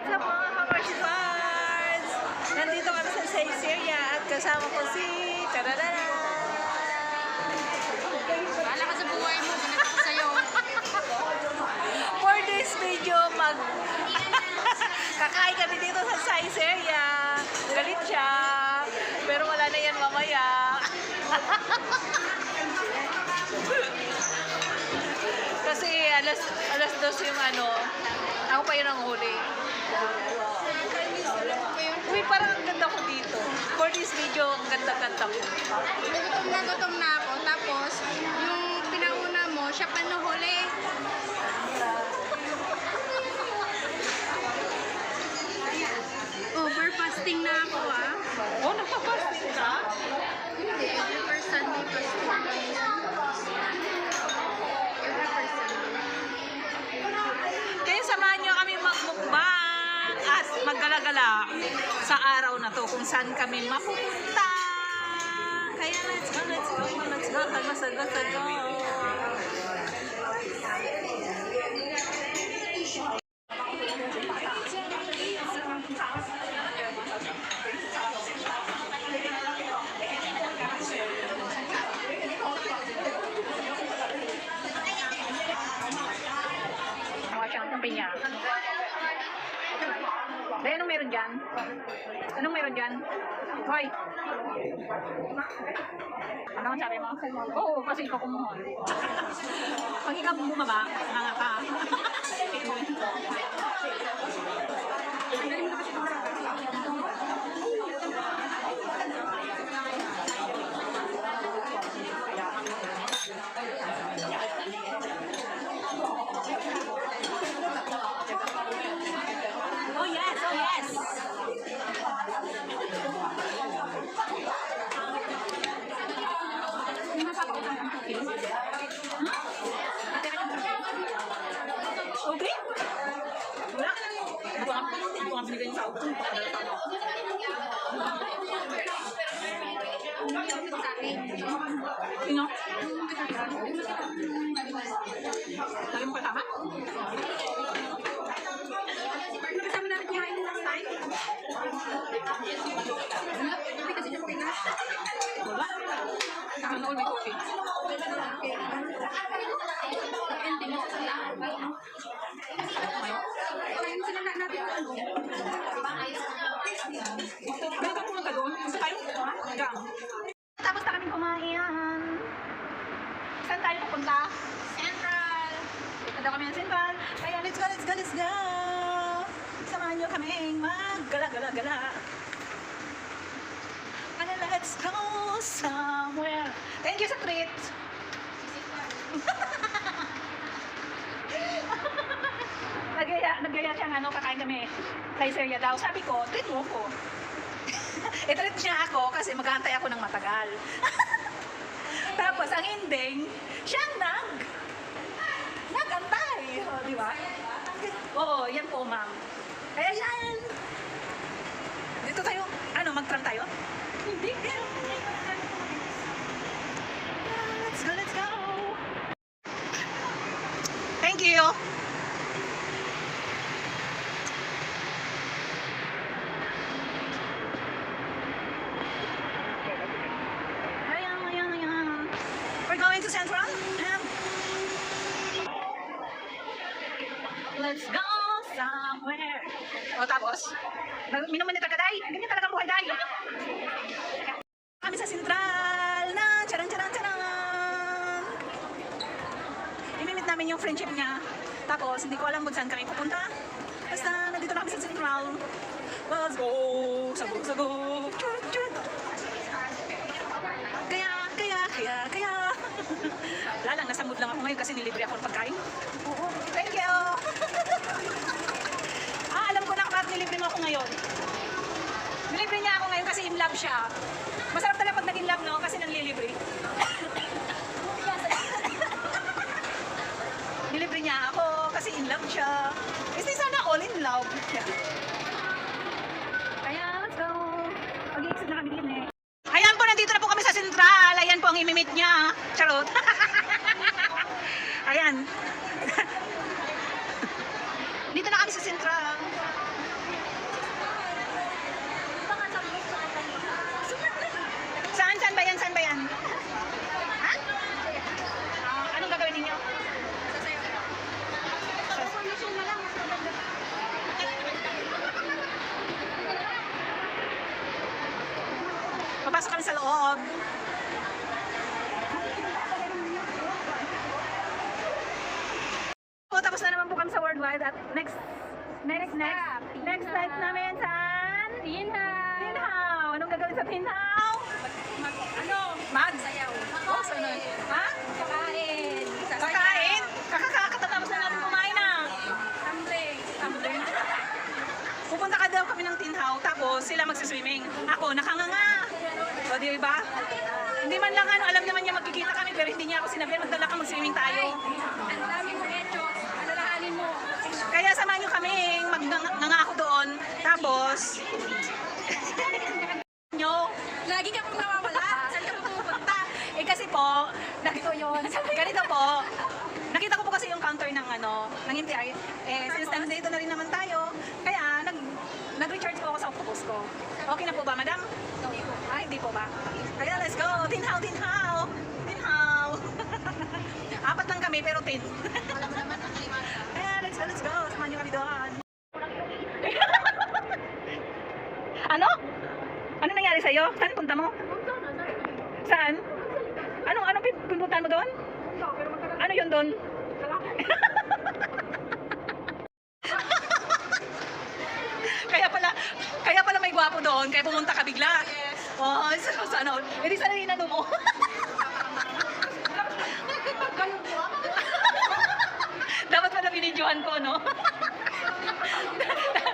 What's up mga ka-March? Nandito kami sa Syria at kasama ko si Tararara. Bahala ka sa buhay mo, ganito ko sa'yo. For this video, kakain kami dito sa Syria. Galit siya, pero wala na yan mamaya. Kasi alas 2 yung ako pa yun ang huli. Uy, parang ang ganda ko dito. For this video, ang ganda-ganda ko. Gutom na ako. Tapos, yung pinauna mo, siya pa nahuli. Overfasting na ako, ah. Oh, nakapasting ka? Hindi, every per Sunday fasting. Every per Sunday. Kaya samahan nyo kami magmukbang at maggalagala sa araw na to kung saan kami mapupunta. Kaya let's go, let's go, let's go, let's go. Niya. Dahil anong meron dyan? Anong meron dyan? Hoy! Ano ang sabi mo? Oo, kasi ikaw kumuha. Pag ikaw bumaba, nga ka. Okay? Wala. Ito ang binigay sa auto. Sino? Lagi mo kasama? Kasama namin kumain ng last time? Hindi kasi siya Pinas. Wala. Saka noon may coffee. Tapos na kami kumain. Saan tayo pupunta? Central. Punta daw kami ng Central. Kaya let's go, let's go, let's go. Samahan nyo kami maggala-gala-gala. And let's go somewhere. Thank you sa treat. Nagaya siyang kakain kami sa Syria daw. Sabi ko, treat mo ko. I-treat niya ako kasi mag-aantay ako ng matagal. Tapos ang ending, siyang nag-antay. O, di ba? Oo, yan po, ma'am. Kaya yan. Dito tayo, mag-tram tayo? Hindi. Let's go, let's go. Thank you. We're going to Central. Let's go somewhere. O tapos, minuman ni Tagaday. Ganyan talagang buhay day. Kami sa Central na charan. Imimit namin yung friendship niya. Tapos, hindi ko alam kung saan kami pupunta. Basta, nandito na kami sa Central. Let's go. Sabog. Chut. Kaya. Wala lang, nasa mood lang ako ngayon kasi nilibre ako ng pagkain. Oo. Thank you. Alam ko na bakit nilibre mo ako ngayon. Nilibre niya ako ngayon kasi in love siya. Masarap talaga pag nag-in love, no? Kasi nanlilibre. Nilibre niya ako kasi in love siya. Kasi sana all in love. Kaya, let's go. Mag-i-exit na kami din eh. Ayan po, nandito na po kami sa Central. Ayan po ang imimit niya. Charot. Ayan. Dito na kami sa Central. kami sa loob. Po, tapos na naman po kami sa Worldwide at next night namin saan? Tinhaw. Anong gagawin sa Tinhaw? Sayaw. Oh, saan? Ha? Kakain. Kakain? Kakakatapos na natin kumain na. Tumbling. Pupunta ka daw kami ng Tinhaw, tapos sila magsiswimming. Ako, nakanganga. O, di ba? Hindi man lang alam naman niya magkikita kami, pero hindi niya ako sinabihan, magdala ka mag-swimming tayo. Ang dami mo, Echo. Alalahanin mo. Kaya samahan niyo kami, magnanga ako doon. Tapos, nyo, Lagi ka pong nawawala. Saan ka pupunta? eh kasi po, ganito po, nakita ko po kasi yung counter ng ng NTR. Since nandito na rin naman tayo, kaya nag-recharge po ako sa octopus ko. Okay na po ba, madam? Ay, hindi po ba? Kaya let's go! Tinhaw! Apat lang kami, pero 10. Kaya let's go! Samahan niyo kami doon. Ano? Ano nangyari sa'yo? Saan punta mo? Saan? Anong pinuntahan mo doon? Ano yun doon? Kaya pala may gwapo doon, kaya pumunta ka bigla. Oh, sana. Hindi sana inano mo. Dapat pala binidyohan ko, no?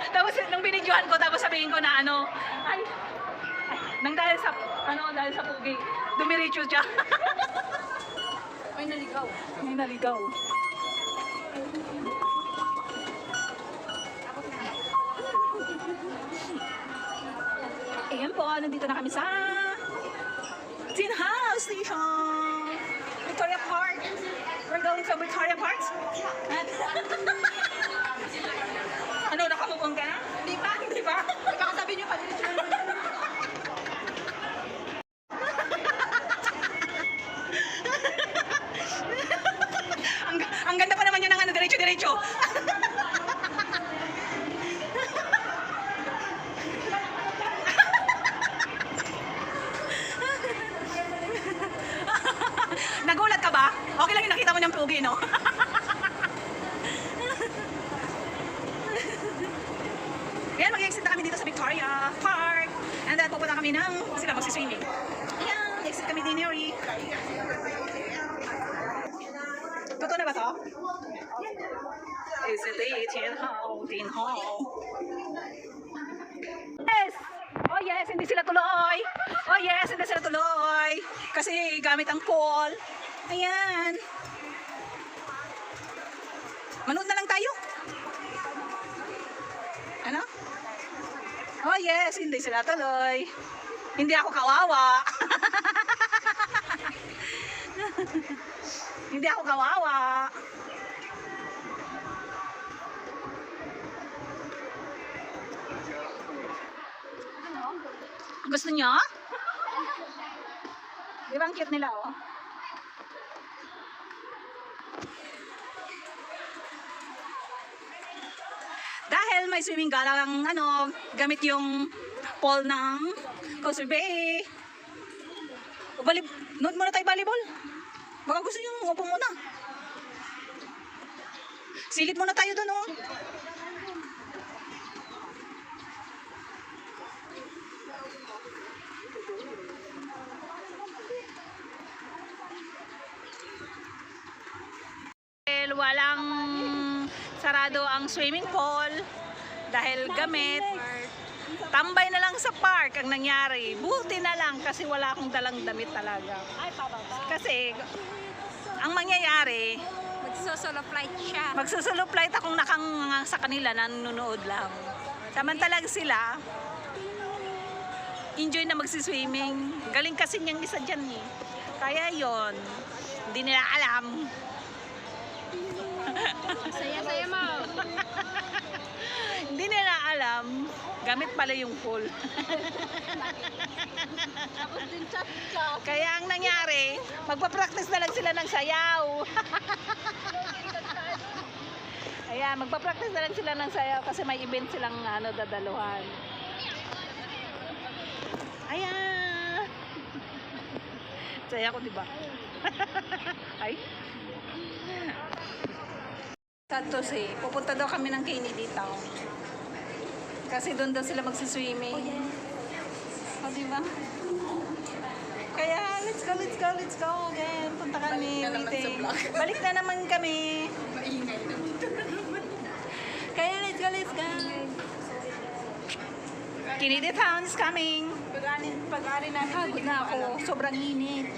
Tapos nung binidyohan ko, tapos sabihin ko na ay, nang dahil sa pugi, dumiretso siya. May naligaw. May naligaw. Ayan po, nandito na kami sa Tinhaw Station. Victoria Park. We're going to Victoria Park. Ano, nakamubong ka na? Di ba? Di ba? Kakasabi niyo pa dito. Ang ganda pa naman yun ng diretso-diretso. Nagulat ka ba? Okay lang yung nakita mo niyang pugi, no? Ayan, mag-exit na kami dito sa Victoria Park. And then, pupunta kami ng sila magsiswimming. Ayan, exit kami din, Neri. Totoo na ba to? Is it a Tinhaw? Yes! Oh yes, hindi sila tuloy. Oh yes, hindi sila tuloy. Kasi gamit ang pole. Ayan. Manood na lang tayo. Ano? Oh yes, hindi sila tuloy. Hindi ako kawawa. Hindi ako kawawa. Gusto niyo? Di ba ang cute nila, oh? Dahil may swimming galang, gamit yung pool ng Coastal Bay. Nood muna tayo volleyball. Baka gusto niyo upo muna. Silip muna tayo doon, oh. Walang sarado ang swimming pool dahil gamit. Tambay na lang sa park ang nangyari. Buti na lang kasi wala akong dalang damit talaga. Kasi ang mangyayari, Magsosolo flight siya. magsusolo flight akong nakanganga sa kanila, nanonood lang. Samantalang sila, enjoy na magsiswimming. Galing kasi niyang isa dyan eh. Kaya yon, hindi nila alam. Saya-saya mo. Hindi nila alam, gamit pala yung pool. Tapos din chat-chat. Kaya ang nangyari, magpa-practice na lang sila ng sayaw. Ayan, magpa-practice na lang sila ng sayaw kasi may event silang dadaluhan. Ayan. Saya ko, di ba? Ay. Santos eh. Pupunta daw kami ng Kennedy Town. Kasi doon daw sila magsiswimming. O, di ba? Kaya, let's go again. Punta kami. Balik na naman kami. Maingay na. Kaya, let's go. Kennedy Town is coming. Pag-ari namin. Pagod na ako. Sobrang init.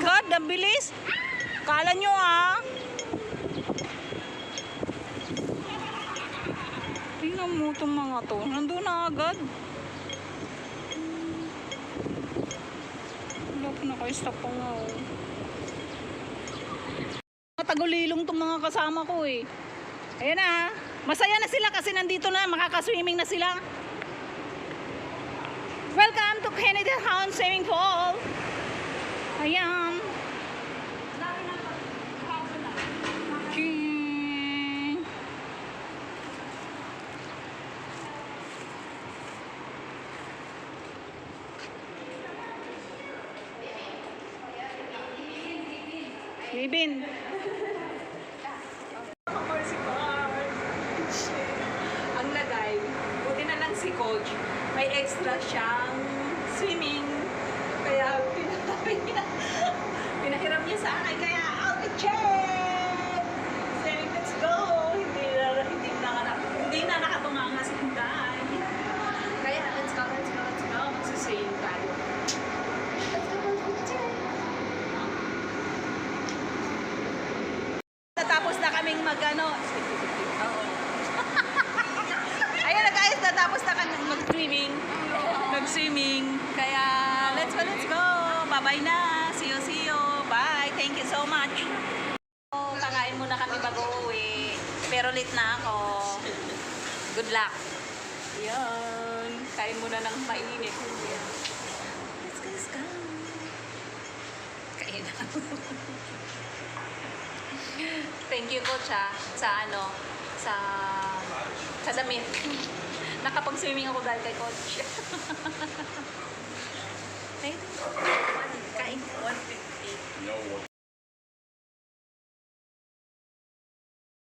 God, ang bilis. Kala nyo Tingnan mo itong mga to. Nandun na agad. Wala pa naka-stop pa nga Tagulilong itong mga kasama ko eh. Ayan na. Masaya na sila kasi nandito na. Makaka-swimming na sila. Welcome to Kennedy Town Swimming Pool. Ayan. Ching. Bibin. Ang lagay, buti na lang si coach, may extra siyang swimming. Kaya pinahiram niya sa akin. Kaya I'll be check! Saying, let's go! Hindi na nakatunganga si Hinday. Kaya let's go. Magsusayin tayo. Natapos na kaming Ayun na guys, natapos na kami mag-swimming. Kaya let's go. Bye-bye na. See you. Bye. Thank you so much. Kakain muna kami bago uwi. Pero late na ako. Good luck. Yan. Kain muna ng mainit. Let's go. Kain na. Thank you coach sa damit. Nakapag-swimming ako dahil kay coach. Kain. 150.